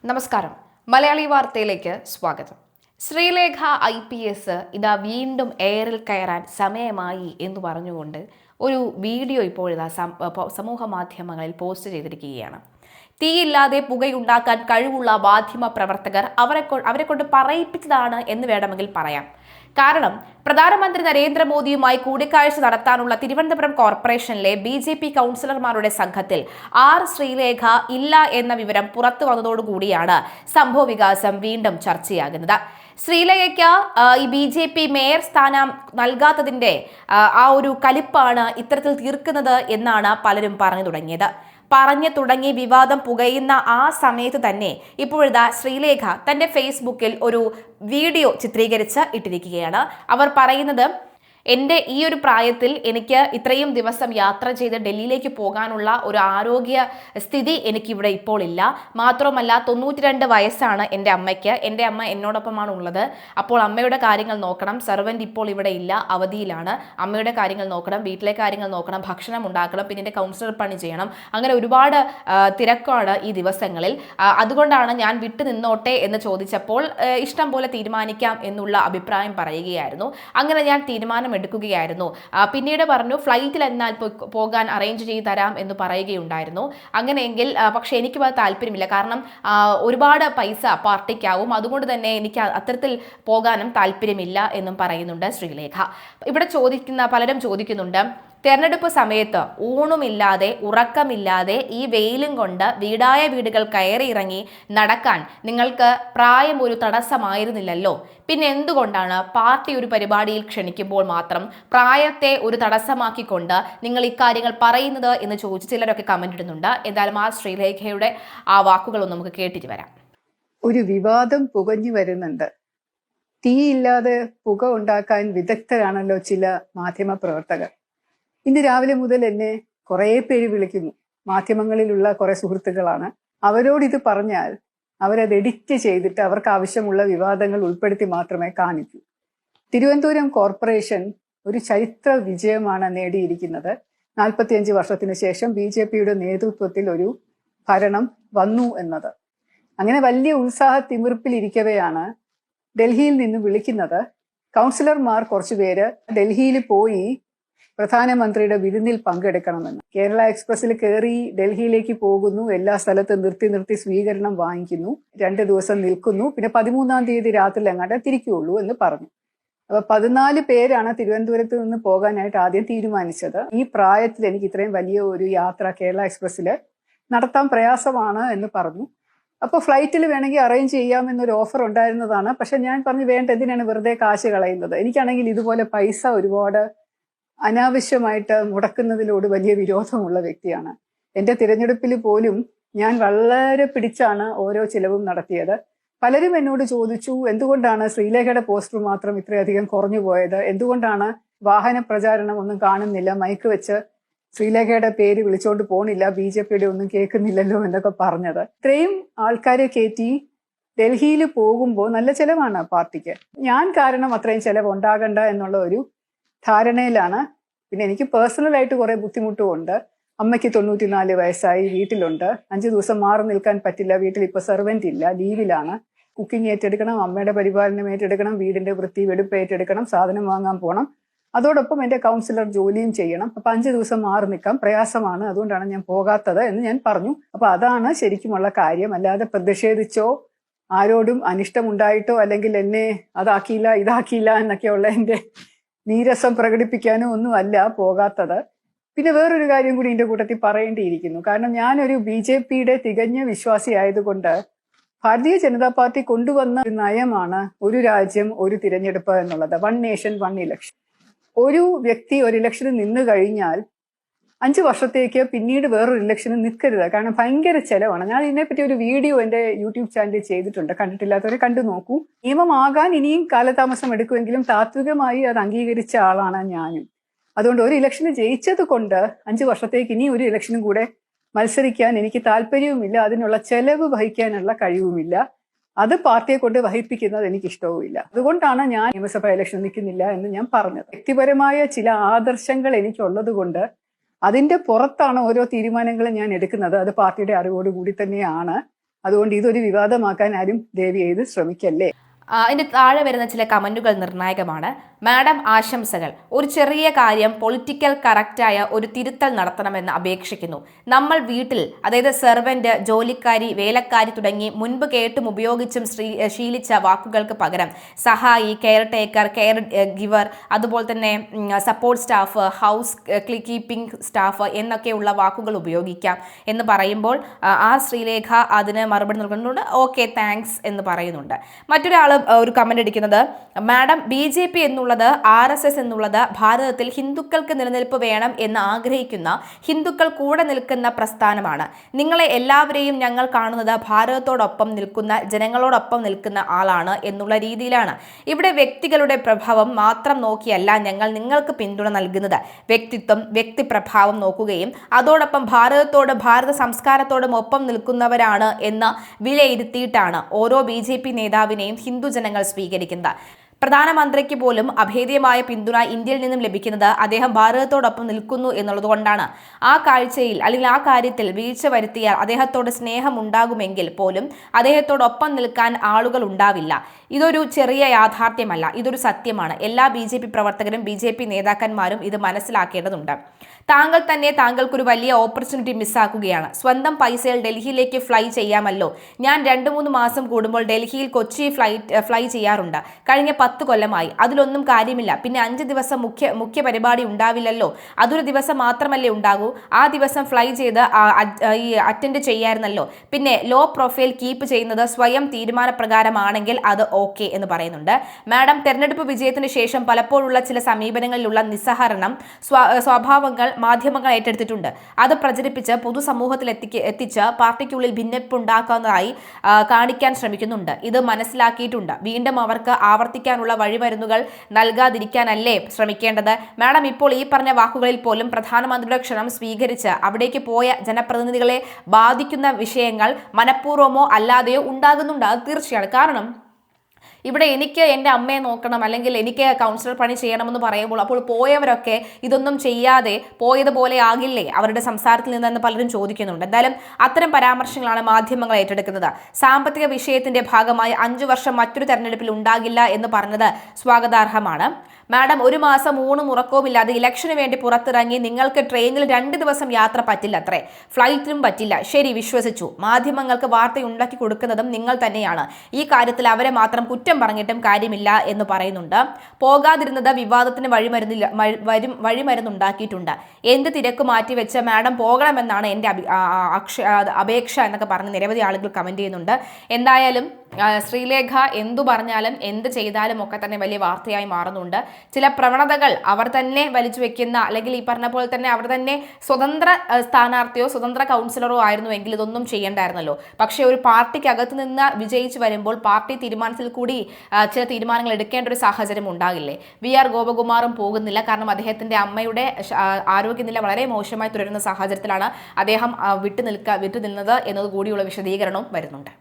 നമസ്കാരം. മലയാളി വാർത്തയിലേക്ക് സ്വാഗതം. ശ്രീലേഖ IPS ഇതാ വീണ്ടും എയറിൽ കയറാൻ സമയമായി എന്ന് പറഞ്ഞുകൊണ്ട് ഒരു വീഡിയോ ഇപ്പോഴിതാ സമൂഹ മാധ്യമങ്ങളിൽ പോസ്റ്റ് ചെയ്തിരിക്കുകയാണ്. തീയില്ലാതെ പുകയുണ്ടാക്കാൻ കഴിവുള്ള മാധ്യമ പ്രവർത്തകർ അവരെ കൊണ്ട് പറയിപ്പിച്ചതാണ് എന്ന് വേണമെങ്കിൽ പറയാം. കാരണം പ്രധാനമന്ത്രി നരേന്ദ്രമോദിയുമായി കൂടിക്കാഴ്ച നടത്താനുള്ള തിരുവനന്തപുരം കോർപ്പറേഷനിലെ BJP കൗൺസിലർമാരുടെ സംഘത്തിൽ ശ്രീലേഖ ഇല്ല എന്ന വിവരം പുറത്തു വന്നതോടുകൂടിയാണ് സംഭവ വികാസം വീണ്ടും ചർച്ചയാകുന്നത്. ശ്രീലേഖയ്ക്ക് ഈ BJP മേയർ സ്ഥാനം നൽകാത്തതിന്റെ ആ ഒരു കലിപ്പാണ് ഇത്തരത്തിൽ തീർക്കുന്നത് എന്നാണ് പലരും പറഞ്ഞു തുടങ്ങി വിവാദം പുകയുന്ന ആ സമയത്ത് തന്നെ ഇപ്പോഴിതാ ശ്രീലേഖ തന്റെ ഫേസ്ബുക്കിൽ ഒരു വീഡിയോ ചിത്രീകരിച്ച് ഇട്ടിരിക്കുകയാണ്. അവർ പറയുന്നത്, എൻ്റെ ഈ ഒരു പ്രായത്തിൽ എനിക്ക് ഇത്രയും ദിവസം യാത്ര ചെയ്ത് ഡൽഹിയിലേക്ക് പോകാനുള്ള ഒരു ആരോഗ്യ സ്ഥിതി എനിക്കിവിടെ ഇപ്പോൾ ഇല്ല. മാത്രമല്ല 92 വയസ്സാണ് എൻ്റെ അമ്മയ്ക്ക്. എൻ്റെ അമ്മ എന്നോടൊപ്പമാണ് ഉള്ളത്. അപ്പോൾ അമ്മയുടെ കാര്യങ്ങൾ നോക്കണം. സെർവൻ്റ് ഇപ്പോൾ ഇവിടെ ഇല്ല, അവധിയിലാണ്. അമ്മയുടെ കാര്യങ്ങൾ നോക്കണം, വീട്ടിലെ കാര്യങ്ങൾ നോക്കണം, ഭക്ഷണം ഉണ്ടാക്കണം, പിന്നെ എൻ്റെ കൗൺസിലർ പണി ചെയ്യണം. അങ്ങനെ ഒരുപാട് തിരക്കാണ് ഈ ദിവസങ്ങളിൽ. അതുകൊണ്ടാണ് ഞാൻ വിട്ടു നിന്നോട്ടെ എന്ന് ചോദിച്ചപ്പോൾ ഇഷ്ടം പോലെ തീരുമാനിക്കാം എന്നുള്ള അഭിപ്രായം പറയുകയായിരുന്നു. അങ്ങനെ ഞാൻ തീരുമാനം എടുക്കുകയായിരുന്നു. പിന്നീട് പറഞ്ഞു ഫ്ലൈറ്റിൽ എന്നാൽ പോകാൻ അറേഞ്ച് ചെയ്ത് തരാം എന്ന് പറയുകയുണ്ടായിരുന്നു. അങ്ങനെയെങ്കിൽ പക്ഷെ എനിക്കും അത് താല്പര്യമില്ല. കാരണം ഒരുപാട് പൈസ പാർട്ടിക്കാവും. അതുകൊണ്ട് തന്നെ എനിക്ക് അത്തരത്തിൽ പോകാനും താല്പര്യമില്ല എന്നും പറയുന്നുണ്ട് ശ്രീലേഖ. ഇവിടെ പലരും ചോദിക്കുന്നുണ്ട്, തെരഞ്ഞെടുപ്പ് സമയത്ത് ഊണുമില്ലാതെ ഉറക്കമില്ലാതെ ഈ വെയിലും കൊണ്ട് വീടായ വീടുകൾ കയറിയിറങ്ങി നടക്കാൻ നിങ്ങൾക്ക് പ്രായം ഒരു തടസ്സമായിരുന്നില്ലല്ലോ, പിന്നെ എന്തുകൊണ്ടാണ് പാർട്ടി ഒരു പരിപാടിയിൽ ക്ഷണിക്കുമ്പോൾ മാത്രം പ്രായത്തെ ഒരു തടസ്സമാക്കിക്കൊണ്ട് നിങ്ങൾ ഇക്കാര്യങ്ങൾ പറയുന്നത് എന്ന് ചോദിച്ച് ചിലരൊക്കെ കമന്റ് ഇടുന്നുണ്ട്. എന്തായാലും ശ്രീലേഖയുടെ ആ വാക്കുകളൊന്നും നമുക്ക് കേട്ടിട്ട് വരാം. ഒരു വിവാദം പുകഞ്ഞു വരുന്നുണ്ട്. തീയില്ലാതെ പുക ഉണ്ടാക്കാൻ വിദഗ്ധരാണല്ലോ ചില മാധ്യമ പ്രവർത്തകർ. ഇന്ന് രാവിലെ മുതൽ എന്നെ കുറെ പേര് വിളിക്കുന്നു. മാധ്യമങ്ങളിലുള്ള കുറെ സുഹൃത്തുക്കളാണ്. അവരോട് ഇത് പറഞ്ഞാൽ അവരത് എഡിറ്റ് ചെയ്തിട്ട് അവർക്ക് ആവശ്യമുള്ള വിവാദങ്ങൾ ഉൾപ്പെടുത്തി മാത്രമേ കാണിക്കൂ. തിരുവനന്തപുരം കോർപ്പറേഷൻ ഒരു ചരിത്ര വിജയമാണ് നേടിയിരിക്കുന്നത്. 45 വർഷത്തിന് ശേഷം BJPയുടെ നേതൃത്വത്തിൽ ഒരു ഭരണം വന്നു എന്നത്. അങ്ങനെ വലിയ തിമിർപ്പിലിരിക്കവെയാണ് ഡൽഹിയിൽ നിന്ന് വിളിക്കുന്നത്. കൗൺസിലർമാർ കുറച്ചുപേര് ഡൽഹിയിൽ പോയി പ്രധാനമന്ത്രിയുടെ വിരുന്നിൽ പങ്കെടുക്കണമെന്ന്. കേരള എക്സ്പ്രസിൽ കയറി ഡൽഹിയിലേക്ക് പോകുന്നു. എല്ലാ സ്ഥലത്തും നിർത്തി സ്വീകരണം വാങ്ങിക്കുന്നു. 2 ദിവസം നിൽക്കുന്നു. പിന്നെ 13-ാം തീയതി രാത്രി അങ്ങോട്ട് തിരിക്കുകയുള്ളൂ എന്ന് പറഞ്ഞു. അപ്പൊ 14 പേരാണ് തിരുവനന്തപുരത്ത് നിന്ന് പോകാനായിട്ട് ആദ്യം തീരുമാനിച്ചത്. ഈ പ്രായത്തിൽ എനിക്ക് ഇത്രയും വലിയ ഒരു യാത്ര കേരള എക്സ്പ്രസിൽ നടത്താൻ പ്രയാസമാണ് എന്ന് പറഞ്ഞു. അപ്പോൾ ഫ്ലൈറ്റിൽ വേണമെങ്കിൽ അറേഞ്ച് ചെയ്യാമെന്നൊരു ഓഫർ ഉണ്ടായിരുന്നതാണ്. പക്ഷെ ഞാൻ പറഞ്ഞു വേണ്ട, എന്തിനാണ് വെറുതെ കാശ് കളയുന്നത്. എനിക്കാണെങ്കിൽ ഇതുപോലെ പൈസ ഒരുപാട് അനാവശ്യമായിട്ട് മുടക്കുന്നതിനോട് വലിയ വിരോധമുള്ള വ്യക്തിയാണ്. എൻ്റെ തിരഞ്ഞെടുപ്പിൽ പോലും ഞാൻ വളരെ പിടിച്ചാണ് ഓരോ ചിലവും നടത്തിയത്. പലരും എന്നോട് ചോദിച്ചു, എന്തുകൊണ്ടാണ് ശ്രീലേഖയുടെ പോസ്റ്റർ മാത്രം ഇത്രയധികം കുറഞ്ഞു പോയത്, എന്തുകൊണ്ടാണ് വാഹന പ്രചാരണം ഒന്നും കാണുന്നില്ല, മൈക്ക് വെച്ച് ശ്രീലേഖയുടെ പേര് വിളിച്ചോണ്ട് പോണില്ല, BJPയുടെ ഒന്നും കേൾക്കുന്നില്ലല്ലോ എന്നൊക്കെ പറഞ്ഞത്. ഇത്രയും ആൾക്കാരെ കയറ്റി ഡൽഹിയിൽ പോകുമ്പോൾ നല്ല ചെലവാണ് പാർട്ടിക്ക്. ഞാൻ കാരണം അത്രയും ചെലവ് ഉണ്ടാകണ്ട എന്നുള്ള ഒരു ധാരണയിലാണ്. പിന്നെ എനിക്ക് പേഴ്സണലായിട്ട് കുറെ ബുദ്ധിമുട്ടുമുണ്ട്. അമ്മയ്ക്ക് 94 വയസ്സായി, വീട്ടിലുണ്ട്. 5 ദിവസം മാറി നിൽക്കാൻ പറ്റില്ല. വീട്ടിൽ ഇപ്പൊ സെർവൻ്റ് ഇല്ല, ലീവിലാണ്. കുക്കിംഗ് ഏറ്റെടുക്കണം, അമ്മയുടെ പരിപാലനം ഏറ്റെടുക്കണം, വീടിന്റെ വൃത്തി വെടുപ്പ് ഏറ്റെടുക്കണം, സാധനം വാങ്ങാൻ പോകണം. അതോടൊപ്പം എൻ്റെ കൗൺസിലർ ജോലിയും ചെയ്യണം. അപ്പൊ 5 ദിവസം മാറി നിൽക്കാൻ പ്രയാസമാണ്. അതുകൊണ്ടാണ് ഞാൻ പോകാത്തത് എന്ന് ഞാൻ പറഞ്ഞു. അപ്പൊ അതാണ് ശരിക്കുമുള്ള കാര്യം. അല്ലാതെ പ്രതിഷേധിച്ചോ ആരോടും അനിഷ്ടമുണ്ടായിട്ടോ അല്ലെങ്കിൽ എന്നെ അതാക്കിയില്ല ഇതാക്കിയില്ല എന്നൊക്കെയുള്ള എൻ്റെ നീരസം പ്രകടിപ്പിക്കാനോ ഒന്നും അല്ല പോകാത്തത്. പിന്നെ വേറൊരു കാര്യം കൂടി ഇതിന്റെ കൂട്ടത്തിൽ പറയേണ്ടിയിരിക്കുന്നു. കാരണം ഞാനൊരു BJPയുടെ തികഞ്ഞ വിശ്വാസി ആയതുകൊണ്ട് ഭാരതീയ ജനതാ പാർട്ടി കൊണ്ടുവന്ന ഒരു നയമാണ് ഒരു രാജ്യം ഒരു തിരഞ്ഞെടുപ്പ് എന്നുള്ളത്. 1 നേഷൻ 1 ഇലക്ഷൻ. ഒരു വ്യക്തി ഒരു ഇലക്ഷന് നിന്ന് കഴിഞ്ഞാൽ 5 വർഷത്തേക്ക് പിന്നീട് വേറൊരു ഇലക്ഷന് നിൽക്കരുത്. കാരണം ഭയങ്കര ചെലവാണ്. ഞാൻ ഇതിനെപ്പറ്റി ഒരു വീഡിയോ എൻ്റെ യൂട്യൂബ് ചാനലിൽ ചെയ്തിട്ടുണ്ട്. കണ്ടിട്ടില്ലാത്തവരെ കണ്ടു നോക്കൂ. നിയമമാകാൻ ഇനിയും കാലതാമസം എടുക്കുമെങ്കിലും താത്വികമായി അത് അംഗീകരിച്ച ആളാണ് ഞാനും. അതുകൊണ്ട് ഒരു ഇലക്ഷന് ജയിച്ചത് കൊണ്ട് 5 വർഷത്തേക്ക് ഇനി ഒരു ഇലക്ഷനും കൂടെ മത്സരിക്കാൻ എനിക്ക് താല്പര്യവുമില്ല. അതിനുള്ള ചെലവ് വഹിക്കാനുള്ള കഴിവുമില്ല. അത് പാർട്ടിയെ കൊണ്ട് വഹിപ്പിക്കുന്നത് എനിക്ക് ഇഷ്ടവുമില്ല. അതുകൊണ്ടാണ് ഞാൻ നിയമസഭാ ഇലക്ഷൻ നിൽക്കുന്നില്ല എന്ന് ഞാൻ പറഞ്ഞത്. വ്യക്തിപരമായ ചില ആദർശങ്ങൾ എനിക്കുള്ളത് കൊണ്ട് അതിന്റെ പുറത്താണ് ഓരോ തീരുമാനങ്ങളും ഞാൻ എടുക്കുന്നത്. അത് പാർട്ടിയുടെ അറിവോടുകൂടി തന്നെയാണ്. അതുകൊണ്ട് ഇതൊരു വിവാദമാക്കാൻ ആരും ദയവ് ചെയ്ത് ശ്രമിക്കല്ലേ. അതിൻ്റെ താഴെ വരുന്ന ചില കമൻറ്റുകൾ നിർണായകമാണ്. മാഡം ആശംസകൾ. ഒരു ചെറിയ കാര്യം പൊളിറ്റിക്കൽ കറക്റ്റായ ഒരു തിരുത്തൽ നടത്തണമെന്ന് അപേക്ഷിക്കുന്നു. നമ്മൾ വീട്ടിൽ, അതായത് സെർവൻറ്റ്, ജോലിക്കാരി, വേലക്കാരി തുടങ്ങി മുൻപ് കേട്ടും ഉപയോഗിച്ചും ശീലിച്ച വാക്കുകൾക്ക് പകരം സഹായി, കെയർ ടേക്കർ, കെയർ ഗിവർ, അതുപോലെ തന്നെ support staff, house keeping staff എന്നൊക്കെയുള്ള വാക്കുകൾ ഉപയോഗിക്കാം എന്ന് പറയുമ്പോൾ ആ ശ്രീലേഖ അതിന് മറുപടി നൽകുന്നുണ്ട്. ഓക്കെ, താങ്ക്സ് എന്ന് പറയുന്നുണ്ട്. മറ്റൊരാൾ ഒരു കമന്റ് അടിക്കുന്നത്, മാഡം BJP എന്നുള്ളത് RSS എന്നുള്ളത് ഭാരതത്തിൽ ഹിന്ദുക്കൾക്ക് നിലനിൽപ്പ് വേണം എന്ന് ആഗ്രഹിക്കുന്ന, ഹിന്ദുക്കൾ കൂടെ നിൽക്കുന്ന പ്രസ്ഥാനമാണ്. നിങ്ങളെ എല്ലാവരെയും ഞങ്ങൾ കാണുന്നത് ഭാരതത്തോടൊപ്പം നിൽക്കുന്ന, ജനങ്ങളോടൊപ്പം നിൽക്കുന്ന ആളാണ് എന്നുള്ള രീതിയിലാണ്. ഇവിടെ വ്യക്തികളുടെ പ്രഭാവം മാത്രം നോക്കിയല്ല ഞങ്ങൾ നിങ്ങൾക്ക് പിന്തുണ നൽകുന്നത്. വ്യക്തിത്വം, വ്യക്തിപ്രഭാവം നോക്കുകയും അതോടൊപ്പം ഭാരതത്തോട്, ഭാരത സംസ്കാരത്തോടും ഒപ്പം നിൽക്കുന്നവരാണ് എന്ന് വിലയിരുത്തിയിട്ടാണ് ഓരോ BJP നേതാവിനെയും ഹിന്ദുജനങ്ങൾ സ്വീകരിക്കുന്നത്. പ്രധാനമന്ത്രിക്ക് പോലും അഭേദ്യമായ പിന്തുണ ഇന്ത്യയിൽ നിന്നും ലഭിക്കുന്നത് അദ്ദേഹം ഭാരതത്തോടൊപ്പം നിൽക്കുന്നു എന്നുള്ളതുകൊണ്ടാണ്. ആ കാഴ്ചയിൽ അല്ലെങ്കിൽ ആ കാര്യത്തിൽ വീഴ്ച വരുത്തിയാൽ അദ്ദേഹത്തോട് സ്നേഹം ഉണ്ടാകുമെങ്കിൽ പോലും അദ്ദേഹത്തോടൊപ്പം നിൽക്കാൻ ആളുകൾ ഉണ്ടാവില്ല. ഇതൊരു ചെറിയ യാഥാർത്ഥ്യമല്ല, ഇതൊരു സത്യമാണ്. എല്ലാ BJP പ്രവർത്തകരും BJP നേതാക്കന്മാരും ഇത് മനസ്സിലാക്കേണ്ടതുണ്ട്. താങ്കൾ തന്നെ താങ്കൾക്കൊരു വലിയ ഓപ്പർച്യൂണിറ്റി മിസ്സാക്കുകയാണ്. സ്വന്തം പൈസയിൽ ഡൽഹിയിലേക്ക് ഫ്ലൈ ചെയ്യാമല്ലോ. ഞാൻ 2-3 മാസം കൂടുമ്പോൾ ഡൽഹിയിൽ കൊച്ചി ഫ്ലൈ ചെയ്യാറുണ്ട്. കഴിഞ്ഞ 10 കൊല്ലമായി. അതിലൊന്നും കാര്യമില്ല. പിന്നെ 5 ദിവസം മുഖ്യ പരിപാടി ഉണ്ടാവില്ലല്ലോ. അതൊരു ദിവസം മാത്രമല്ലേ ഉണ്ടാകൂ. ആ ദിവസം ഫ്ലൈ ചെയ്ത് അറ്റൻഡ് ചെയ്യാറുന്നല്ലോ. പിന്നെ ലോ പ്രൊഫൈൽ കീപ്പ് ചെയ്യുന്നത് സ്വയം തീരുമാനപ്രകാരമാണെങ്കിൽ അത് ഓക്കെ എന്ന് പറയുന്നുണ്ട്. മാഡം, തെരഞ്ഞെടുപ്പ് വിജയത്തിന് ശേഷം പലപ്പോഴുള്ള ചില സമീപനങ്ങളിലുള്ള നിസ്സഹരണം സ്വഭാവങ്ങൾ മാധ്യമങ്ങൾ ഏറ്റെടുത്തിട്ടുണ്ട്. അത് പ്രചരിപ്പിച്ച് പൊതുസമൂഹത്തിൽ എത്തിച്ച് പാർട്ടിക്കുള്ളിൽ ഭിന്നിപ്പുണ്ടാക്കുന്നതായി കാണിക്കാൻ ശ്രമിക്കുന്നുണ്ട്. ഇത് മനസ്സിലാക്കിയിട്ടുണ്ട്. വീണ്ടും അവർക്ക് ആവർത്തിക്കാനുള്ള വഴിമരുന്നുകൾ നൽകാതിരിക്കാനല്ലേ ശ്രമിക്കേണ്ടത്? മാഡം, ഇപ്പോൾ ഈ പറഞ്ഞ വാക്കുകളിൽ പോലും പ്രധാനമന്ത്രിയുടെ ക്ഷണം സ്വീകരിച്ച് അവിടേക്ക് പോയ ജനപ്രതിനിധികളെ ബാധിക്കുന്ന വിഷയങ്ങൾ മനഃപൂർവ്വമോ അല്ലാതെയോ ഉണ്ടാകുന്നുണ്ട്. അത് തീർച്ചയാണ്. കാരണം ഇവിടെ എനിക്ക് എൻ്റെ അമ്മയെ നോക്കണം, അല്ലെങ്കിൽ എനിക്ക് കൗൺസിലർ പണി ചെയ്യണമെന്ന് പറയുമ്പോൾ അപ്പോൾ പോയവരൊക്കെ ഇതൊന്നും ചെയ്യാതെ പോയതുപോലെ ആകില്ലേ അവരുടെ സംസാരത്തിൽ നിന്നെന്ന് പലരും ചോദിക്കുന്നുണ്ട്. എന്തായാലും അത്തരം പരാമർശങ്ങളാണ് മാധ്യമങ്ങൾ ഏറ്റെടുക്കുന്നത്. സാമ്പത്തിക വിഷയത്തിന്റെ ഭാഗമായി 5 വർഷം മറ്റൊരു തെരഞ്ഞെടുപ്പിൽ ഉണ്ടാകില്ല എന്ന് പറഞ്ഞത് സ്വാഗതാർഹമാണ്. മാഡം, 1 മാസം ഊണും ഉറക്കവുമില്ലാതെ ഇലക്ഷന് വേണ്ടി പുറത്തിറങ്ങി നിങ്ങൾക്ക് ട്രെയിനിൽ 2 ദിവസം യാത്ര പറ്റില്ല അത്രേ, ഫ്ലൈറ്റിലും പറ്റില്ല. ശരി, വിശ്വസിച്ചു. മാധ്യമങ്ങൾക്ക് വാർത്ത ഉണ്ടാക്കി കൊടുക്കുന്നതും നിങ്ങൾ തന്നെയാണ്. ഈ കാര്യത്തിൽ അവരെ മാത്രം കുറ്റം പറഞ്ഞിട്ടും കാര്യമില്ല എന്ന് പറയുന്നുണ്ട്. പോകാതിരുന്നത് വിവാദത്തിന് വഴിമരുന്നുണ്ടാക്കിയിട്ടുണ്ട്. എന്ത് തിരക്ക് മാറ്റിവെച്ച് മാഡം പോകണമെന്നാണ് എൻ്റെ അപേക്ഷ എന്നൊക്കെ പറഞ്ഞ് നിരവധി ആളുകൾ കമന്റ് ചെയ്യുന്നുണ്ട്. എന്തായാലും ശ്രീലേഖ എന്തു പറഞ്ഞാലും എന്ത് ചെയ്താലും ഒക്കെ തന്നെ വലിയ വാർത്തയായി മാറുന്നുണ്ട്. ചില പ്രവണതകൾ അവർ തന്നെ വലിച്ചു വെക്കുന്ന, അല്ലെങ്കിൽ ഈ പറഞ്ഞ പോലെ തന്നെ അവർ തന്നെ സ്വതന്ത്ര സ്ഥാനാർത്ഥിയോ സ്വതന്ത്ര കൗൺസിലറോ ആയിരുന്നുവെങ്കിൽ ഇതൊന്നും ചെയ്യേണ്ടായിരുന്നല്ലോ. പക്ഷേ ഒരു പാർട്ടിക്കകത്ത് നിന്ന് വിജയിച്ചു വരുമ്പോൾ പാർട്ടി തീരുമാനത്തിൽ കൂടി ചില തീരുമാനങ്ങൾ എടുക്കേണ്ട ഒരു സാഹചര്യം ഉണ്ടാകില്ലേ? VR ഗോപകുമാറും പോകുന്നില്ല. കാരണം അദ്ദേഹത്തിന്റെ അമ്മയുടെ ആരോഗ്യനില വളരെ മോശമായി തുടരുന്ന സാഹചര്യത്തിലാണ് അദ്ദേഹം വിട്ടുനിന്നത് എന്നതുകൂടിയുള്ള വിശദീകരണവും വരുന്നുണ്ട്.